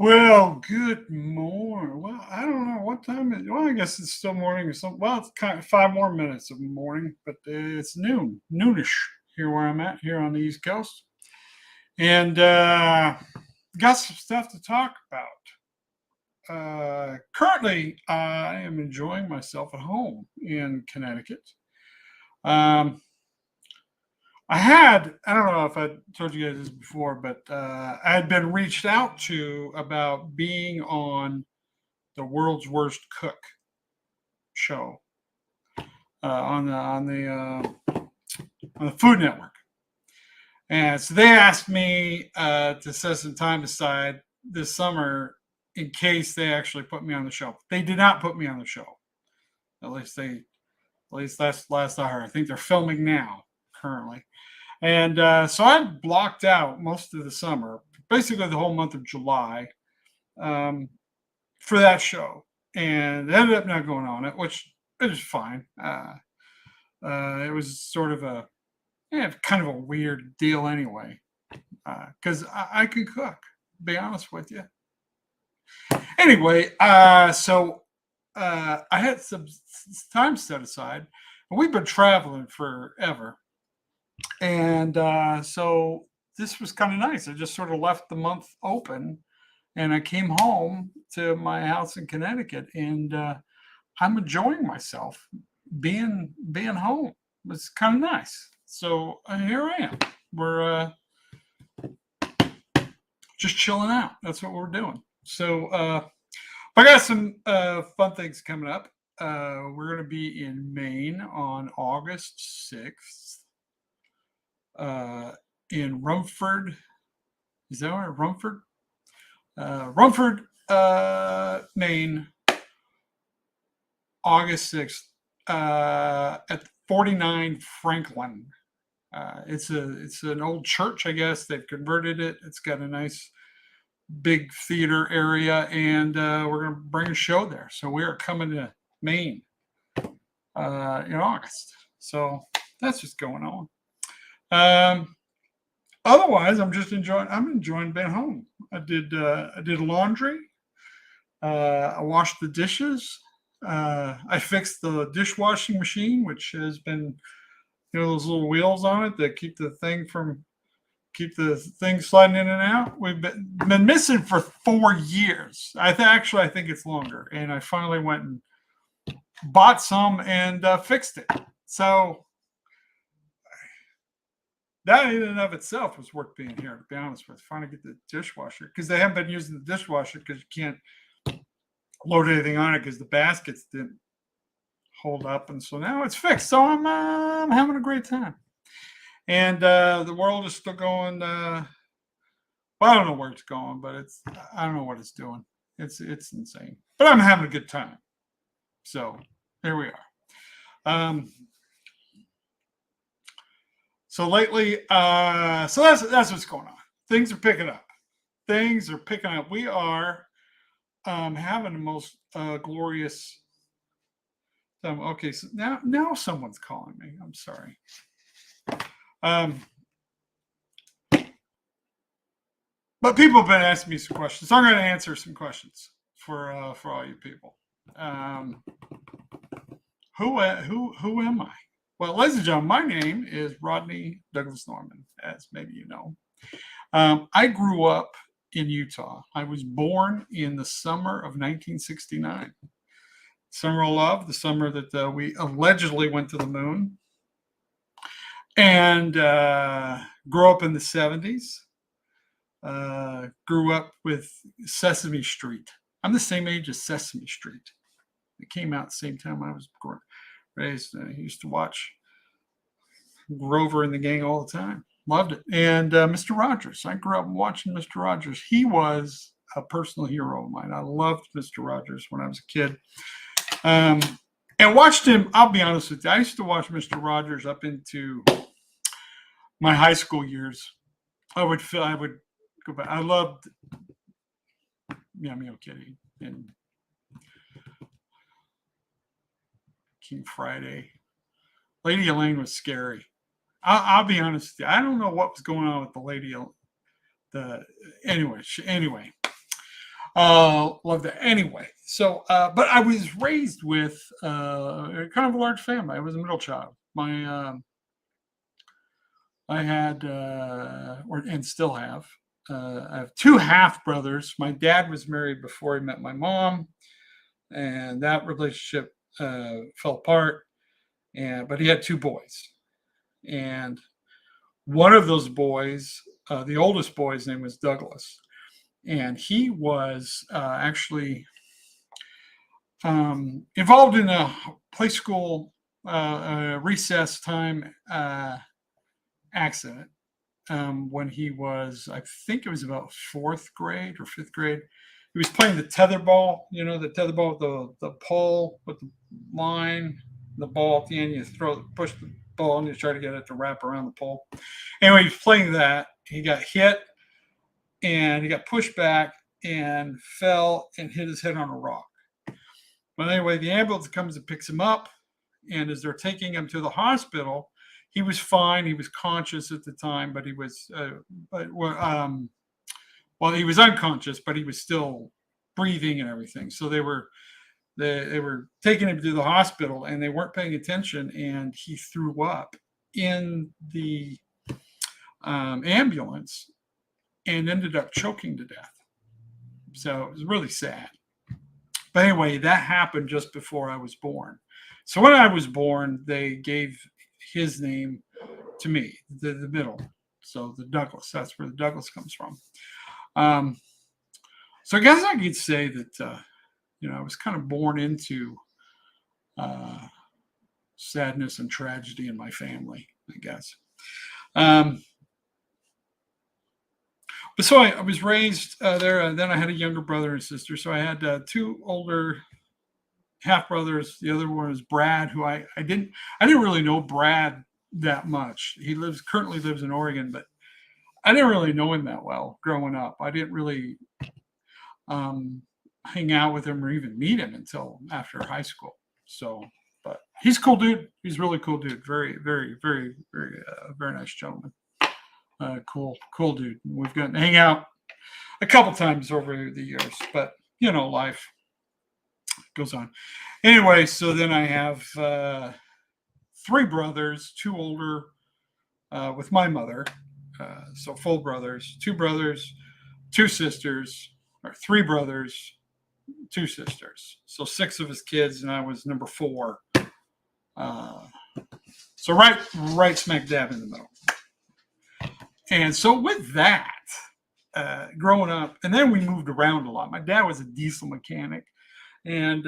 Well, good morning. Well, I don't know what time it. Well, I guess it's still morning or something. Well, it's kind of 5 more minutes of morning, but it's noonish here where I'm at here on the East Coast, and got some stuff to talk about. Currently, I am enjoying myself at home in Connecticut. Um, I don't know if I told you guys this before, but I had been reached out to about being on the world's worst cook show on the Food Network, and so they asked me to set some time aside this summer in case they actually put me on the show. They did not put me on the show. At least that's last I heard. I think they're filming now currently, and so I blocked out most of the summer, basically the whole month of July, um, for that show, and ended up not going on it, which is fine. It was sort of a kind of a weird deal anyway, because I can cook. Be honest with you. Anyway, so I had some time set aside, and we've been traveling forever, and so this was kind of nice. I just sort of left the month open, and I came home to my house in Connecticut, and I'm enjoying myself being home. It's kind of nice. So here I am. We're just chilling out. That's what we're doing. So I got some fun things coming up. We're going to be in Maine on August 6th. In Rumford. Is that right? Rumford? Rumford, Maine, August 6th, at 49 Franklin. It's an old church, I guess. They've converted it. It's got a nice big theater area, and we're going to bring a show there. So we are coming to Maine in August. So that's what's going on. Otherwise, I'm enjoying being home. I did laundry. I washed the dishes. I fixed the dishwashing machine, which has been, those little wheels on it that keep the thing sliding in and out. We've been missing for 4 years. I think it's longer. And I finally went and bought some and fixed it. So that in and of itself was worth being here, to be honest with you. Finally get the dishwasher, because they haven't been using the dishwasher because you can't load anything on it because the baskets didn't hold up, and so now it's fixed. So I'm having a great time, and the world is still going. Well, I don't know where it's going, but I don't know what it's doing. It's insane, but I'm having a good time. So here we are. So lately, so that's what's going on. Things are picking up. We are having the most glorious time. Okay, so now someone's calling me. I'm sorry. But people have been asking me some questions, so I'm going to answer some questions for all you people. Who am I? Well, ladies and gentlemen, my name is Rodney Douglas Norman, as maybe you know. I grew up in Utah. I was born in the summer of 1969. Summer of love, the summer that we allegedly went to the moon. And grew up in the 70s. Grew up with Sesame Street. I'm the same age as Sesame Street. It came out at the same time I was raised. I used to watch Grover and the Gang all the time. Loved it. And Mr. Rogers. I grew up watching Mr. Rogers. He was a personal hero of mine. I loved Mr. Rogers when I was a kid. And watched him. I'll be honest with you. I used to watch Mr. Rogers up into my high school years. I would go back. I loved Meow Kitty and King Friday. Lady Elaine was scary. I'll be honest with you. I don't know what was going on with the lady. Anyway. Loved it anyway. So, but I was raised with kind of a large family. I was a middle child. I had, and still have, I have two half brothers. My dad was married before he met my mom, and that relationship fell apart. But he had two boys, and one of those boys, the oldest boy's name was Douglas, and he was actually involved in a play school recess time accident when he was, I think it was about fourth grade or fifth grade. He was playing the tetherball, the tetherball with the pole with the line, the ball at the end. You push the ball, and you try to get it to wrap around the pole. Anyway, he's playing that. He got hit, and he got pushed back and fell and hit his head on a rock. But anyway, the ambulance comes and picks him up, and as they're taking him to the hospital, he was fine. He was conscious at the time, but he was, he was unconscious, but he was still breathing and everything. So they were taking him to the hospital, and they weren't paying attention, and he threw up in the ambulance and ended up choking to death. So it was really sad. But anyway, that happened just before I was born. So when I was born, they gave his name to me, the middle. So the Douglas, that's where the Douglas comes from. So I guess I could say that, I was kind of born into sadness and tragedy in my family, I guess. But so I was raised there, and then I had a younger brother and sister. So I had two older half brothers. The other one was Brad, who I didn't really know Brad that much. He currently lives in Oregon, but I didn't really know him that well growing up. I didn't really hang out with him or even meet him until after high school. So, but he's a cool dude. He's a really cool dude. Very, very, very, very, very nice gentleman. Cool dude. We've gotten to hang out a couple times over the years, but life goes on. Anyway, so then I have three brothers, two older with my mother. So full brothers, two sisters, or three brothers, two sisters. So six of his kids, and I was number four. So right smack dab in the middle. And so with that, growing up, and then we moved around a lot. My dad was a diesel mechanic, and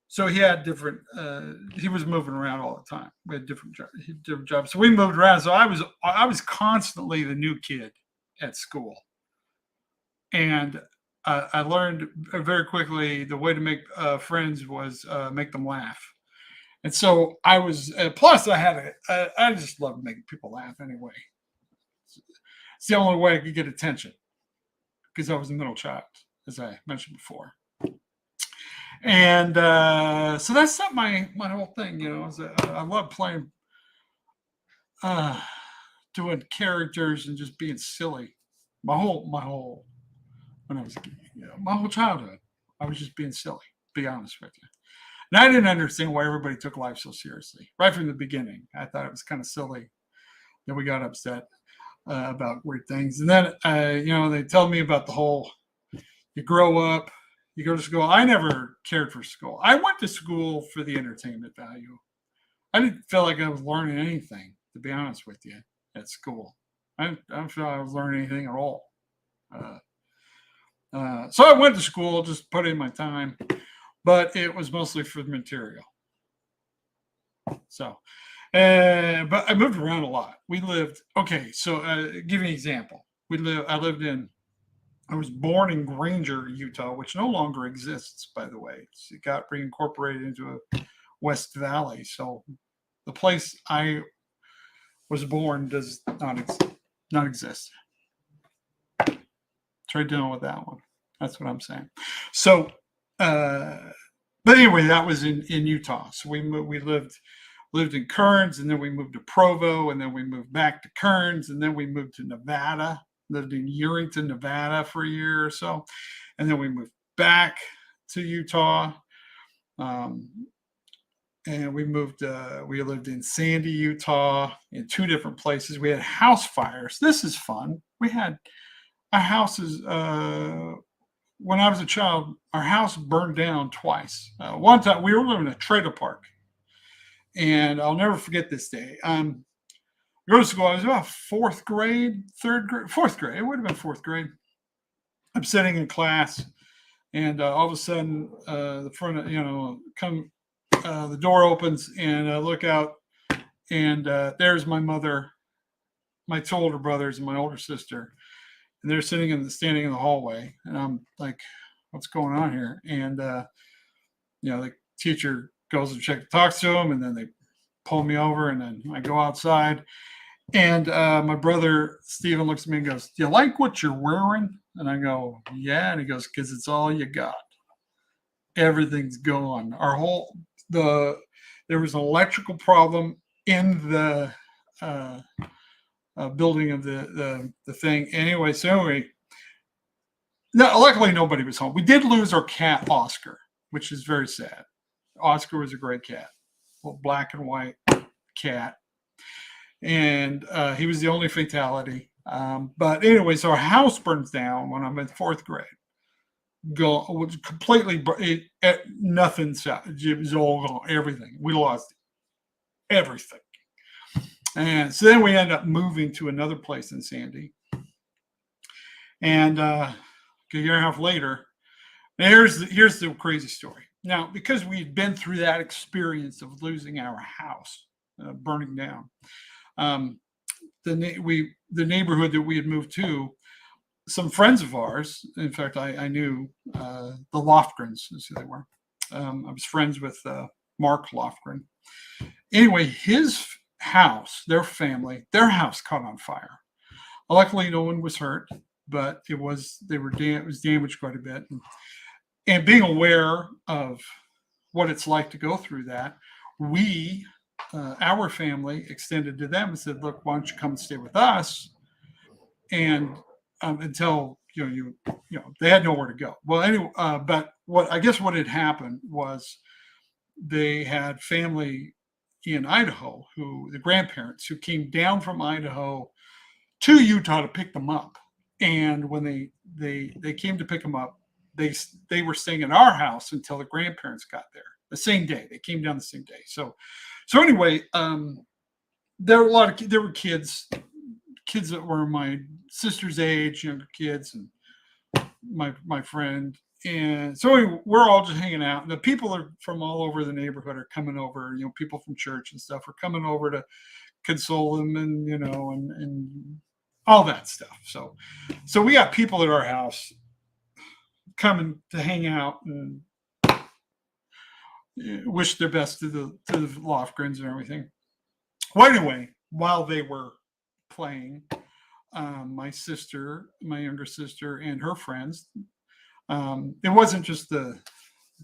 so he had different. He was moving around all the time. We had different jobs. So we moved around. So I was constantly the new kid at school, and I learned very quickly the way to make friends was make them laugh. And so I was. Plus, I just loved making people laugh anyway. It's the only way I could get attention because I was a middle child, as I mentioned before. And so that's not my whole thing, I love playing, doing characters and just being silly. My whole when I was a kid, my whole childhood, I was just being silly. To be honest with you, and I didn't understand why everybody took life so seriously right from the beginning. I thought it was kind of silly that we got upset about weird things, and then they tell me about the whole you grow up. You go to school. I never cared for school. I went to school for the entertainment value. I didn't feel like I was learning anything, to be honest with you, at school. I don't feel like I was learning anything at all. So I went to school, just put in my time, but it was mostly for the material. So, but I moved around a lot. We lived, okay, so give you an example. I was born in Granger, Utah, which no longer exists, by the way. It got reincorporated into a West Valley. So the place I was born does not exist. Try dealing with that one. That's what I'm saying. So, but anyway, that was in Utah. So we lived in Kearns, and then we moved to Provo, and then we moved back to Kearns, and then we moved to Nevada. lived in Urrington, Nevada for a year or so. And then we moved back to Utah. And we lived in Sandy, Utah, in 2 different places. We had house fires. This is fun. We had our houses, when I was a child, our house burned down twice. One time we were living in a trailer park, and I'll never forget this day. Go to school. I was about 4th grade, 3rd grade, 4th grade. It would have been 4th grade. I'm sitting in class, and all of a sudden, the front, the door opens, and I look out, and there's my mother, my 2 older brothers, and my older sister, and they're standing in the hallway, and I'm like, "What's going on here?" And the teacher goes and talks to them, and then they pull me over, and then I go outside. And my brother, Steven, looks at me and goes, "Do you like what you're wearing?" And I go, "Yeah." And he goes, "Because it's all you got. Everything's gone. There was an electrical problem in the building of the thing." Anyway, luckily nobody was home. We did lose our cat, Oscar, which is very sad. Oscar was a great cat, black and white cat. And he was the only fatality. But anyway, so our house burns down when I'm in 4th grade. Was completely nothing. It was all gone. Everything. We lost everything. And so then we end up moving to another place in Sandy. And a year and a half later, here's the crazy story. Now, because we'd been through that experience of losing our house, burning down. The neighborhood that we had moved to, some friends of ours, in fact, I knew the Lofgrens, is who they were. I was friends with Mark Lofgren. Anyway, his house, their house caught on fire. Luckily, no one was hurt, but it was damaged quite a bit. And being aware of what it's like to go through that, our family extended to them and said, "Look, why don't you come and stay with us?" And until they had nowhere to go. Well, anyway, but what had happened was they had family in Idaho, the grandparents who came down from Idaho to Utah to pick them up. And when they came to pick them up, they were staying in our house until the grandparents got there the same day. They came down the same day. So anyway, there were kids that were my sister's age, younger kids, and my friend. And so we're all just hanging out. And the people are from all over the neighborhood are coming over. People from church and stuff are coming over to console them, and and all that stuff. So we got people at our house coming to hang out and wish their best to the Lofgrens and everything. Well, anyway, while they were playing, my younger sister, and her friends, it wasn't just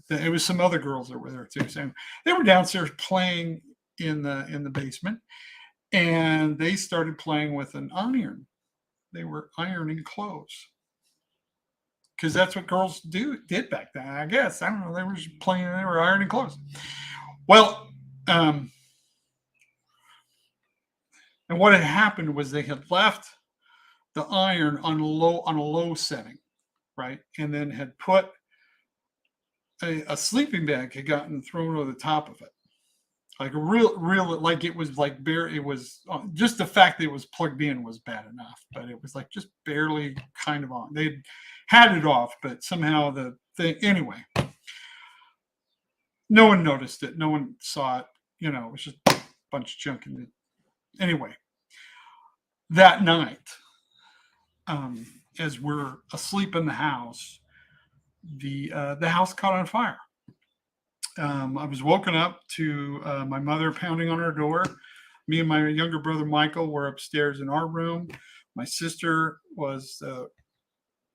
it was some other girls that were there too. So they were downstairs playing in the basement, and they started playing with an iron. They were ironing clothes, because that's what girls did back then, I guess. I don't know. They were ironing clothes. Well, and what had happened was they had left the iron on a low setting, right? And then had put a sleeping bag had gotten thrown over the top of it. Like a real, like it was like bare. It was just the fact that it was plugged in was bad enough, but it was like just barely kind of on. They had it off, but somehow the thing. Anyway, no one noticed it. No one saw it. It was just a bunch of junk in it. Anyway, that night, as we're asleep in the house, the house caught on fire. I was woken up to my mother pounding on our door. Me and my younger brother Michael were upstairs in our room. My sister was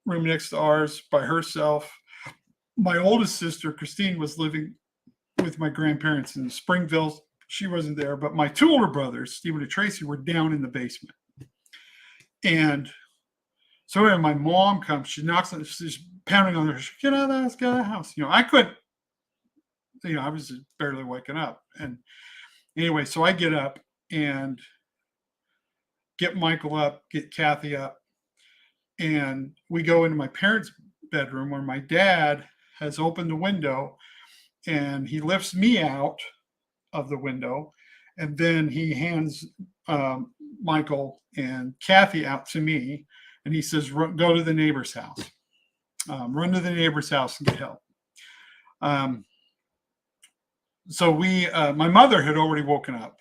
room next to ours by herself. My oldest sister Christine was living with my grandparents in Springville. She wasn't there, but my 2 older brothers, Stephen and Tracy, were down in the basement. And So when my mom comes, she knocks on, she's pounding on her, get out of the house, get out of the house. I couldn't, I was just barely waking up. And anyway, so I get up and get Michael up, get Kathy up, and we go into my parents' bedroom where my dad has opened the window and he lifts me out of the window. And then he hands Michael and Kathy out to me. And he says, go to the neighbor's house. Run to the neighbor's house and get help. So my mother had already woken up.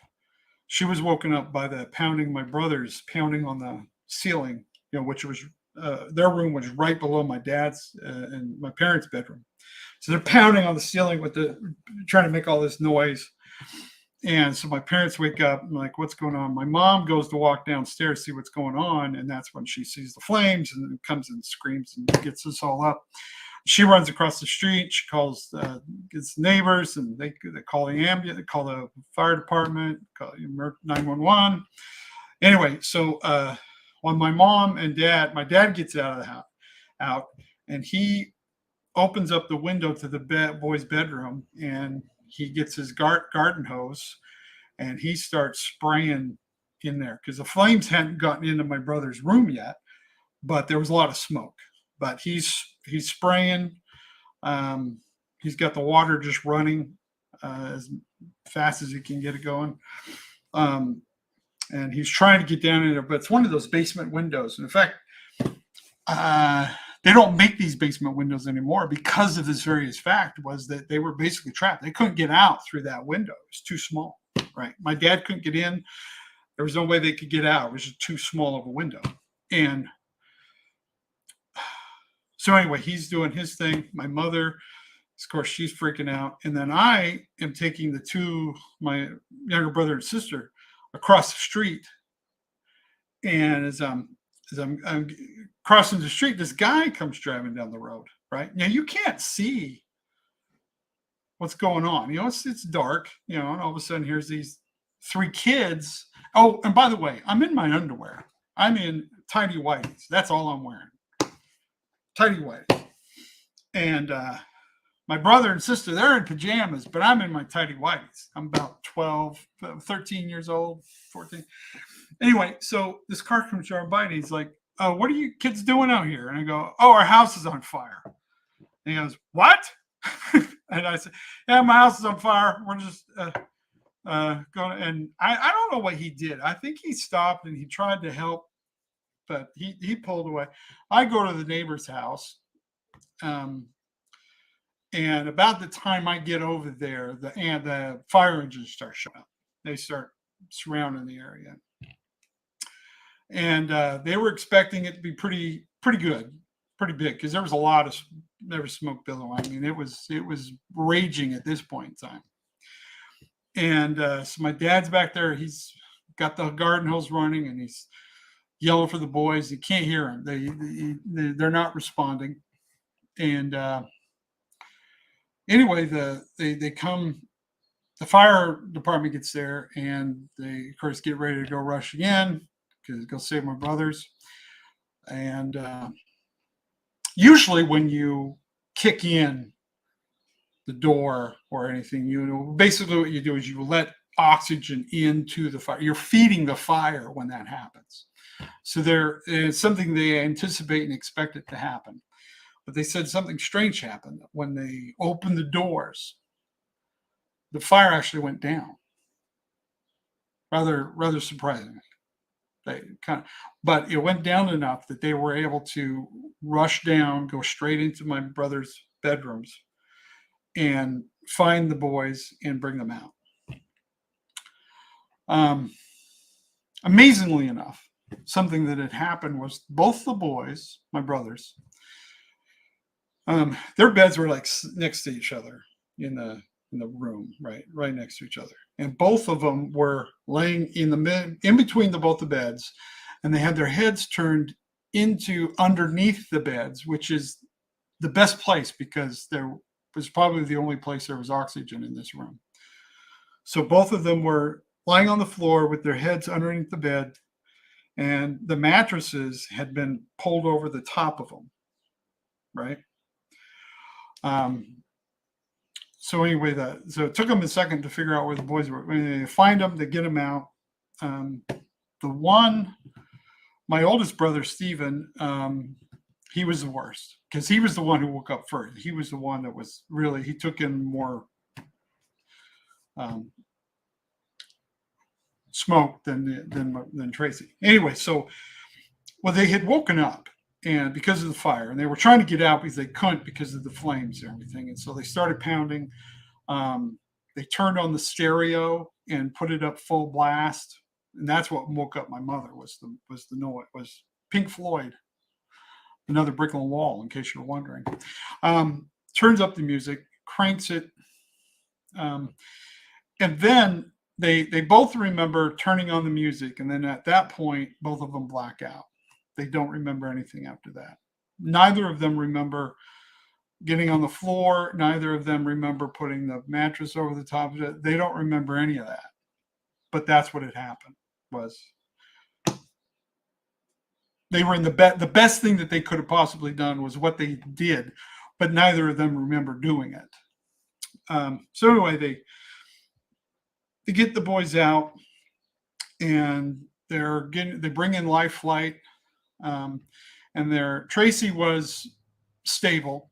She was woken up by the pounding, my brothers pounding on the ceiling, which was, their room was right below my dad's and my parents' bedroom. So they're pounding on the ceiling trying to make all this noise. And so my parents wake up and like, what's going on? My mom goes to walk downstairs, see what's going on. And that's when she sees the flames and comes and screams and gets us all up. She runs across the street. She calls, gets neighbors, and they call the ambulance, they call the fire department, call 911. Anyway, so when my mom and my dad gets out of the house, and he opens up the window to the boy's bedroom, and he gets his garden hose, and he starts spraying in there because the flames hadn't gotten into my brother's room yet, but there was a lot of smoke. But he's spraying. He's got the water just running as fast as he can get it going. And he's trying to get down in there, but it's one of those basement windows. And in fact, they don't make these basement windows anymore because of this various fact was that they were basically trapped. They couldn't get out through that window. It was too small, right? My dad couldn't get in. There was no way they could get out. It was just too small of a window. And so anyway, he's doing his thing. My mother, of course, she's freaking out. And then I am taking my younger brother and sister across the street. And as I'm crossing the street, this guy comes driving down the road, right? Now you can't see what's going on. It's dark, and all of a sudden here's these 3 kids. Oh, and by the way, I'm in my underwear. I'm in tidy whities. That's all I'm wearing. Tidy whities. And my brother and sister, they're in pajamas, but I'm in my tidy whities. I'm about 13 years old, 14. Anyway, so this car comes driving by and he's like, what are you kids doing out here? And I go, oh, our house is on fire. And he goes, what? And I said, yeah, my house is on fire. We're just going. And I don't know what he did. I think he stopped and he tried to help, but he pulled away. I go to the neighbor's house. And about the time I get over there, the fire engines start showing up. They start surrounding the area. And they were expecting it to be pretty good, pretty big, because there was smoke billowing. I mean, it was raging at this point in time. And so my dad's back there. He's got the garden hose running, and he's yelling for the boys. You can't hear him. They're not responding. And anyway, they come. The fire department gets there, and they, of course, get ready to go rush in. Because go save my brothers. And usually when you kick in the door or anything, basically what you do is you let oxygen into the fire. You're feeding the fire when that happens. So it's something they anticipate and expect it to happen. But they said something strange happened. When they opened the doors, the fire actually went down. Rather surprisingly. But it went down enough that they were able to rush down, go straight into my brother's bedrooms, and find the boys and bring them out. Amazingly enough, something that had happened was both the boys, my brothers, their beds were like next to each other in the room, right next to each other. And both of them were laying in between both the beds, and they had their heads turned into underneath the beds, which is the best place because there was probably the only place there was oxygen in this room. So both of them were lying on the floor with their heads underneath the bed, and the mattresses had been pulled over the top of them, right? Um, so anyway, so it took them a second to figure out where the boys were. When they find them, they get them out. The one, my oldest brother, Stephen, he was the worst because he was the one who woke up first. He was the one that was really, he took in more smoke than Tracy. Anyway, so, well, they had woken up and because of the fire, and they were trying to get out because they couldn't because of the flames and everything. And so they started pounding. They turned on the stereo and put it up full blast, and that's what woke up my mother. Was the noise, was Pink Floyd, Another Brick in the Wall, in case you're wondering. Turns up the music, cranks it, and then they both remember turning on the music, and then at that point, both of them black out. They don't remember anything after that. Neither of them remember getting on the floor. Neither of them remember putting the mattress over the top of it. They don't remember any of that. But that's what had happened. Was they were in the best thing that they could have possibly done was what they did, but neither of them remember doing it. So anyway, they get the boys out, and they bring in Life Flight, and Tracy was stable.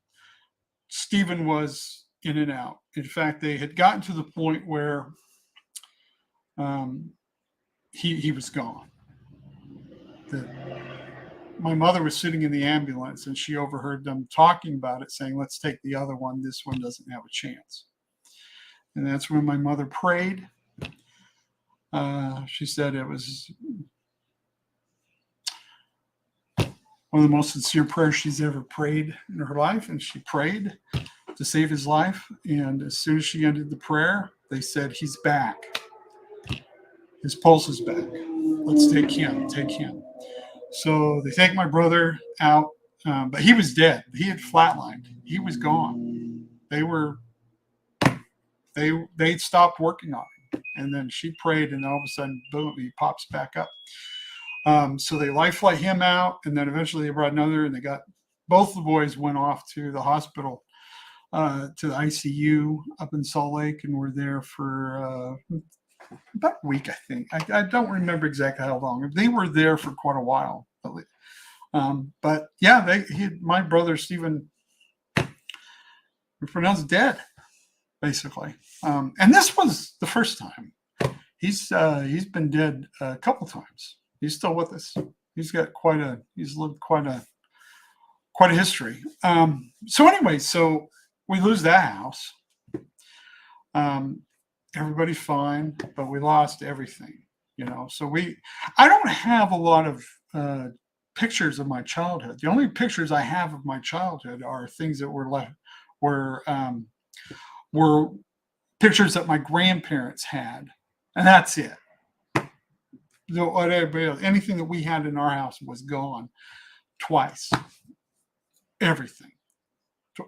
Stephen was in and out. In fact, they had gotten to the point where he was gone. My mother was sitting in the ambulance, and she overheard them talking about it, saying, "Let's take the other one. This one doesn't have a chance." And that's when my mother prayed. She said it was one of the most sincere prayers she's ever prayed in her life, and she prayed to save his life. And as soon as she ended the prayer, they said, "He's back. His pulse is back. Let's take him. Take him." So they take my brother out, but he was dead. He had flatlined. He was gone. They stopped working on him, and then she prayed, and all of a sudden, boom, he pops back up. So they life flight him out, and then eventually they brought another, and they got both the boys went off to the hospital, to the ICU up in Salt Lake, and were there for about a week, I think. I don't remember exactly how long. They were there for quite a while. But yeah, my brother Stephen was pronounced dead, basically. And this was the first time. He's been dead a couple times. He's still with us. He's lived quite a history. So anyway, so we lose that house. Everybody's fine, but we lost everything, So I don't have a lot of pictures of my childhood. The only pictures I have of my childhood are things that were pictures that my grandparents had, and that's it. Anything that we had in our house was gone twice. Everything.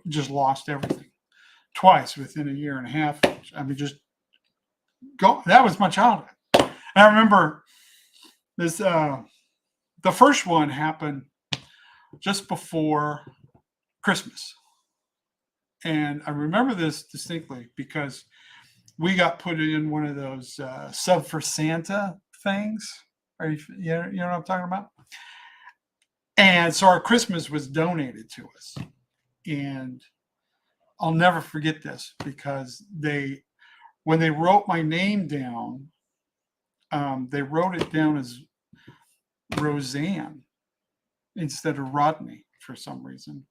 Just lost everything twice within a year and a half. I mean, just go. That was my childhood. And I remember this. The first one happened just before Christmas, and I remember this distinctly because we got put in one of those Sub for Santa things. You know what I'm talking about? And so our Christmas was donated to us, and I'll never forget this because when they wrote my name down, they wrote it down as Roseanne instead of Rodney for some reason.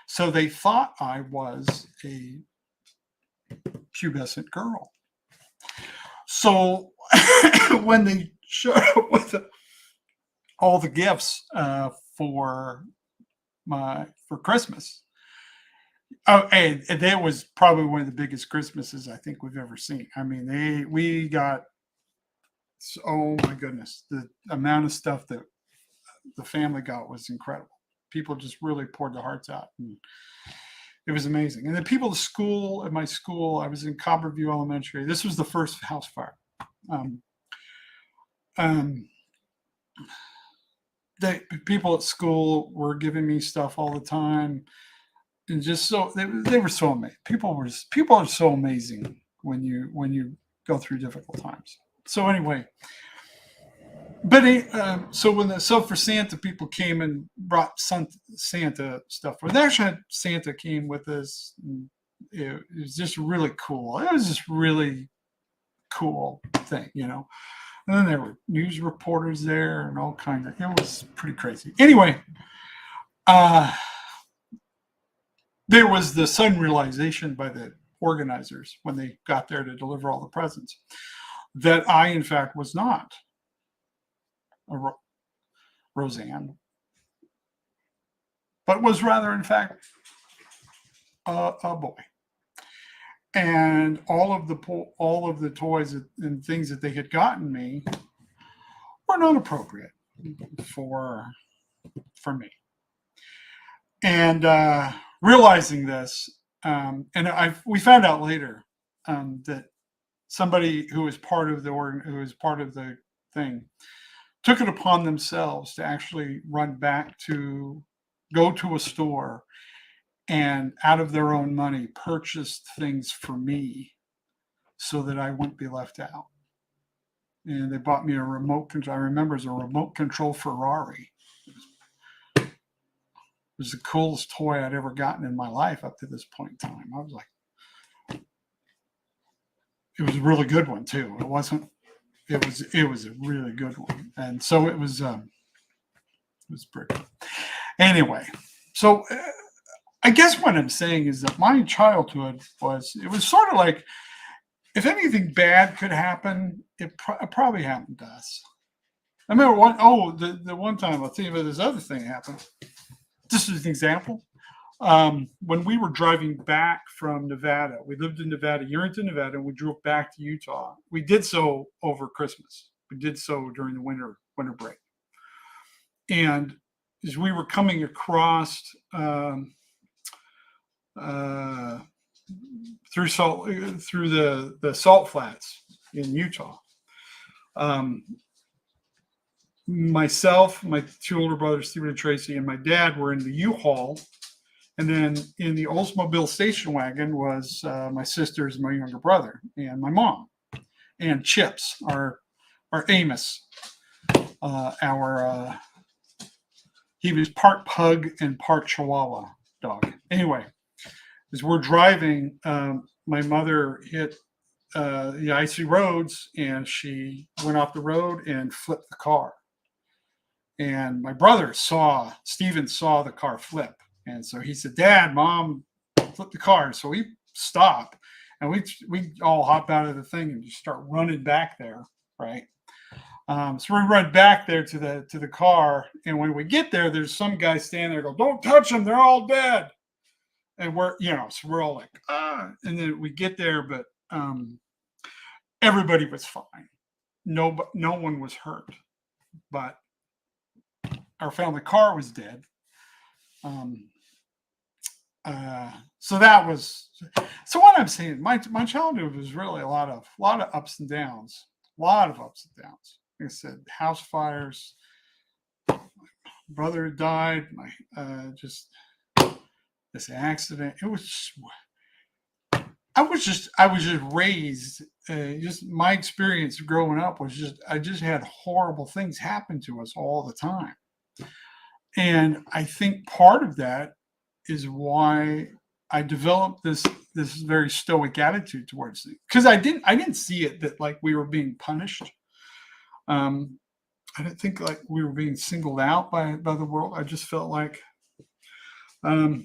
So they thought I was a pubescent girl. So when they showed up with all the gifts for Christmas, and that was probably one of the biggest Christmases I think we've ever seen. I mean, we got, oh my goodness, the amount of stuff that the family got was incredible. People just really poured their hearts out, and it was amazing. And the people at my school, I was in Copperview Elementary. This was the first house fire. people at school were giving me stuff all the time, and just so they were so amazing. People are so amazing when you go through difficult times. So anyway, but so when the So for Santa, people came and brought Santa stuff. Well, they actually had Santa came with us. It was just really cool. It was just really cool thing. And then there were news reporters there and all kinds of. It was pretty crazy. Anyway, uh, there was the sudden realization by the organizers when they got there to deliver all the presents that I, in fact, was not a Roseanne, but was rather, in fact, a boy. And all of the toys and things that they had gotten me were not appropriate for me. And realizing this, and we found out later that somebody who was part of the thing took it upon themselves to actually go to a store and out of their own money purchased things for me so that I wouldn't be left out. And they bought me a remote control. I remember it was a remote control Ferrari. It was the coolest toy I'd ever gotten in my life up to this point in time. I was like, it was a really good one too. It was a really good one. And so it was pretty good. Anyway, so I guess what I'm saying is that my childhood was sort of like, if anything bad could happen, it probably happened to us. I remember the one time, I'll tell you about this other thing happened. Just as an example, when we were driving back from Nevada, we lived in Nevada, Urinton, Nevada, and we drove back to Utah. We did so over Christmas. We did so during the winter break. And as we were coming across through the salt flats in Utah, myself, my two older brothers, Stephen and Tracy, and my dad were in the U-Haul. And then in the Oldsmobile station wagon was my sisters, my younger brother, and my mom, and Chips, our Amos, he was part pug and part Chihuahua dog. Anyway, as we're driving, my mother hit the icy roads, and she went off the road and flipped the car. And my brother Steven saw the car flip. And so he said, "Dad, Mom flipped the car." So we stop and we all hop out of the thing and just start running back there, right? So we run back there to the car, and when we get there, there's some guy standing there. Go, "Don't touch them; they're all dead." And so we're all like, ah. And then we get there, but everybody was fine. No one was hurt, but our family car was dead. So what I'm saying, my childhood was really a lot of ups and downs, Like I said, house fires, brother died, just this accident. It was I was just raised. Just my experience growing up was I just had horrible things happen to us all the time, and I think part of that is why I developed this very stoic attitude towards things, because I didn't see it that like we were being punished. I didn't think like we were being singled out by the world. I just felt like there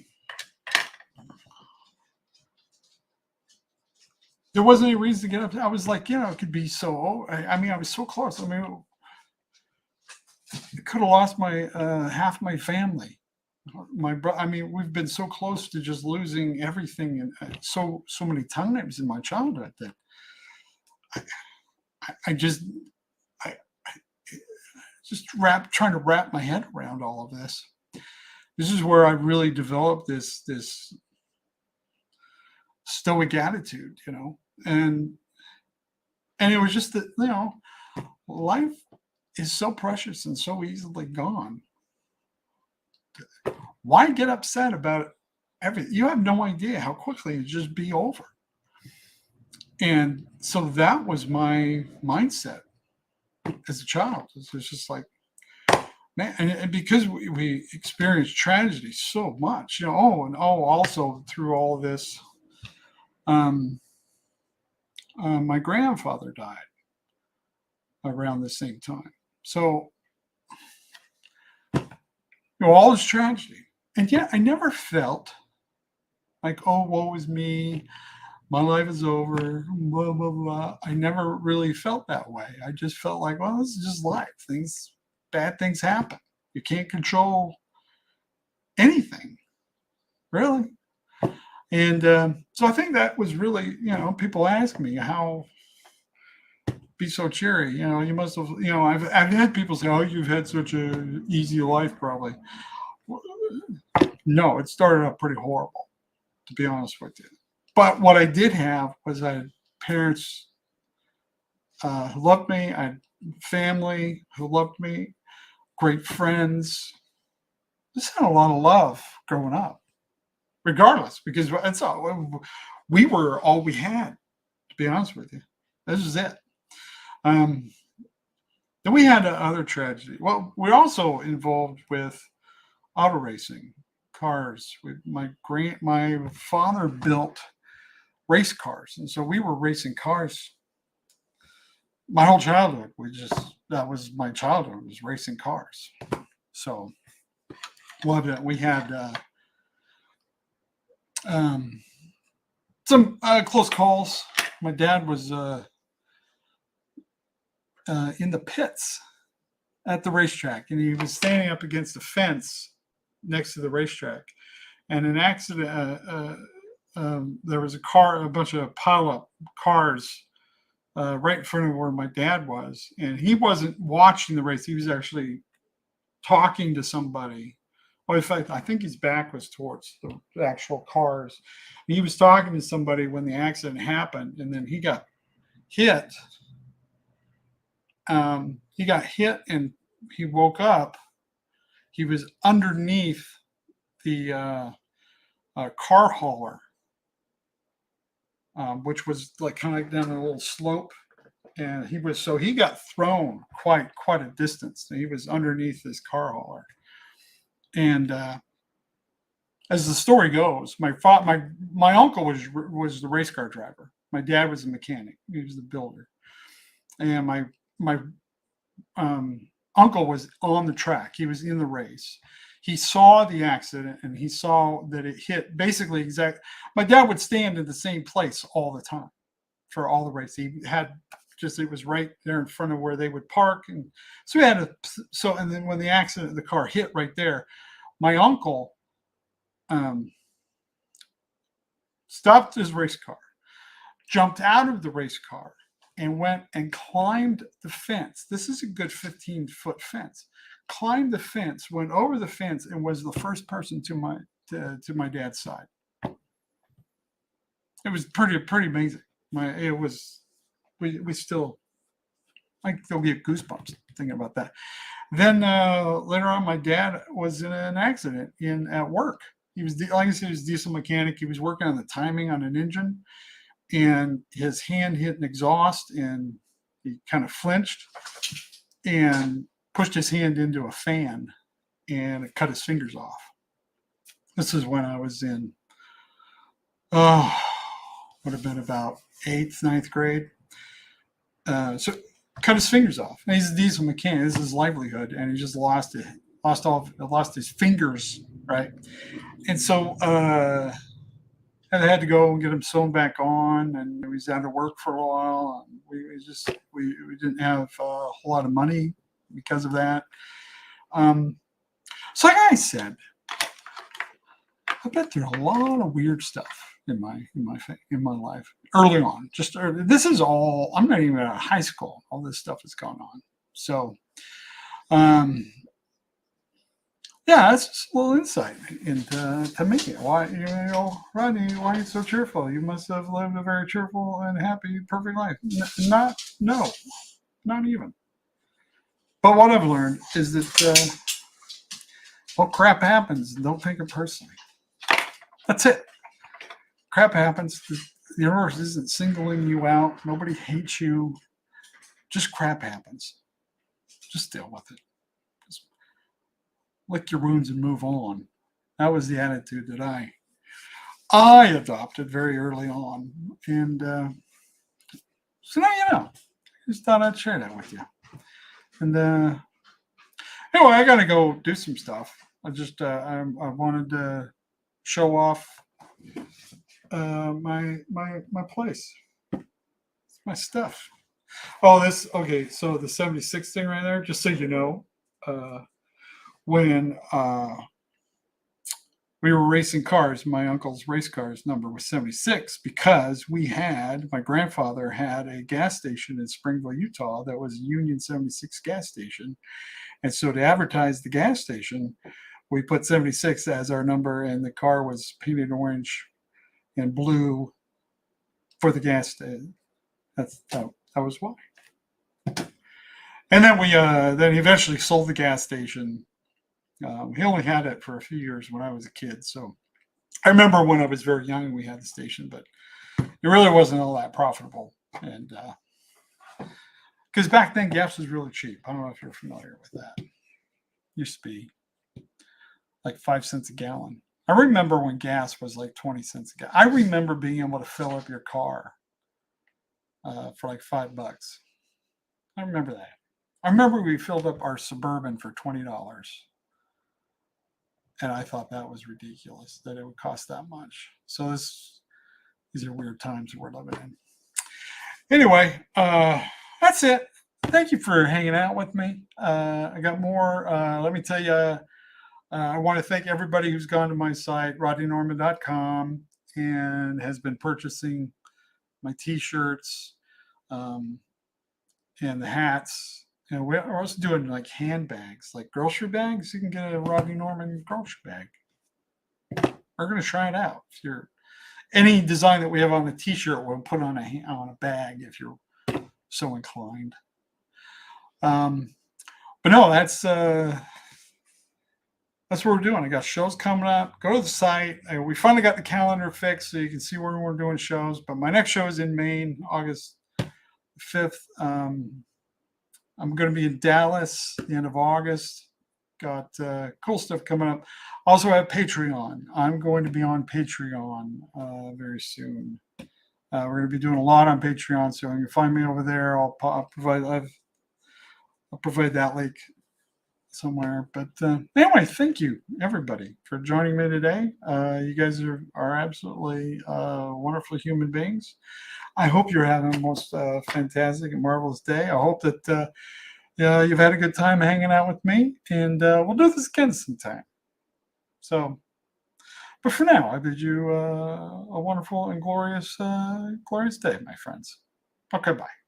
wasn't any reason to get up. I was like, it could be so. I was so close. I could have lost my half my family. We've been so close to just losing everything, and so many times in my childhood that I just trying to wrap my head around all of this. This is where I really developed this stoic attitude, and it was just that life is so precious and so easily gone. Why get upset about everything? You have no idea how quickly it just be over. And so that was my mindset as a child. It's just like, man, and because we experienced tragedy so much, also through all this, um, my grandfather died around the same time. So, all this tragedy. And yet I never felt like, oh, woe is me. My life is over. Blah, blah, blah. I never really felt that way. I just felt like, well, this is just life. Bad things happen. You can't control anything, really. And so I think that was really, people ask me how be so cheery. You must have, I've had people say, oh, you've had such a easy life, probably. No, it started out pretty horrible, to be honest with you. But what I did have was I had parents who loved me. I had family who loved me, great friends. Just had a lot of love growing up, regardless, because that's all we were. All we had, to be honest with you. This is it. Then we had other tragedy. Well, we're also involved with auto racing, cars. My father built race cars, and so we were racing cars. My whole childhood, that was my childhood, was racing cars. So loved it. We had some close calls. My dad was in the pits at the racetrack, and he was standing up against a fence next to the racetrack. And an accident, there was a bunch of pile-up cars right in front of where my dad was, and he wasn't watching the race. He was actually talking to somebody. Well, in fact, I think his back was towards the actual cars. And he was talking to somebody when the accident happened, and then he got hit. He got hit, and he woke up. He was underneath the car hauler, which was like kind of down a little slope, and he got thrown quite a distance. He was underneath this car hauler, and as the story goes, my uncle was the race car driver. My dad was a mechanic. He was the builder, and my uncle was on the track. He was in the race. He saw the accident, and he saw that it hit basically exact. My dad would stand in the same place all the time for all the race. He had it was right there in front of where they would park, and so and then when the car hit right there, my uncle stopped his race car, jumped out of the race car, and went and climbed the fence. This is a good 15-foot fence. Climbed the fence, went over the fence, and was the first person to my dad's side. It was pretty amazing. We still, I still get goosebumps thinking about that. Then later on, my dad was in an accident at work. He was, like I said, he was a diesel mechanic. He was working on the timing on an engine, and his hand hit an exhaust, and he kind of flinched and pushed his hand into a fan, and it cut his fingers off. This is when I was in, would have been about 8th, 9th grade. So cut his fingers off. And he's a diesel mechanic. This is his livelihood, and he just lost his fingers, right? And so I had to go and get him sewn back on, and he was out of work for a while. And we didn't have a whole lot of money because of that. So like I said, I bet there's a lot of weird stuff in my life early on. This is all. I'm not even out of high school. All this stuff has gone on. So, yeah, that's just a little insight into to me. Why, Rodney? Why are you so cheerful? You must have lived a very cheerful and happy, perfect life. Not even. But what I've learned is that well, crap happens. Don't take it personally. That's it. Crap happens. The universe isn't singling you out. Nobody hates you. Just crap happens. Just deal with it. Just lick your wounds and move on. That was the attitude that I adopted very early on. And so now you know. Just thought I'd share that with you. And anyway, I got to go do some stuff. I wanted to show off my place, my stuff. Oh, okay. So the 76 thing right there, just so you know, when we were racing cars, my uncle's race car's number was 76 because my grandfather had a gas station in Springville, Utah that was a Union 76 gas station. And so to advertise the gas station, we put 76 as our number, and the car was painted orange and blue for the gas station. That was why. And then then he eventually sold the gas station. He only had it for a few years when I was a kid. So I remember when I was very young, we had the station, but it really wasn't all that profitable. And because back then gas was really cheap. I don't know if you're familiar with that. Used to be like 5 cents a gallon. I remember when gas was like 20 cents a gallon. I remember being able to fill up your car for like $5. I remember that. I remember we filled up our Suburban for $20. And I thought that was ridiculous that it would cost that much. So these are weird times we're living in. Anyway, that's it. Thank you for hanging out with me. I got more. Let me tell you, I want to thank everybody who's gone to my site, rodneynorman.com, and has been purchasing my t-shirts and the hats. And we're also doing like handbags, like grocery bags. You can get a Rodney Norman grocery bag. We're going to try it out. If you're any design that we have on the t-shirt, we'll put on a bag if you're so inclined. But no, that's what we're doing. I got shows coming up. Go to the site. We finally got the calendar fixed so you can see where we're doing shows. But my next show is in Maine, August 5th. I'm going to be in Dallas at the end of August. Got cool stuff coming up. Also have Patreon. I'm going to be on Patreon very soon. We're going to be doing a lot on Patreon, so you can find me over there. I'll provide that link somewhere. But anyway, thank you everybody for joining me today. You guys are absolutely wonderful human beings. I hope you're having the most fantastic and marvelous day. I hope that you've had a good time hanging out with me, and we'll do this again sometime. So, but for now, I bid you a wonderful and glorious day, my friends. Okay, bye.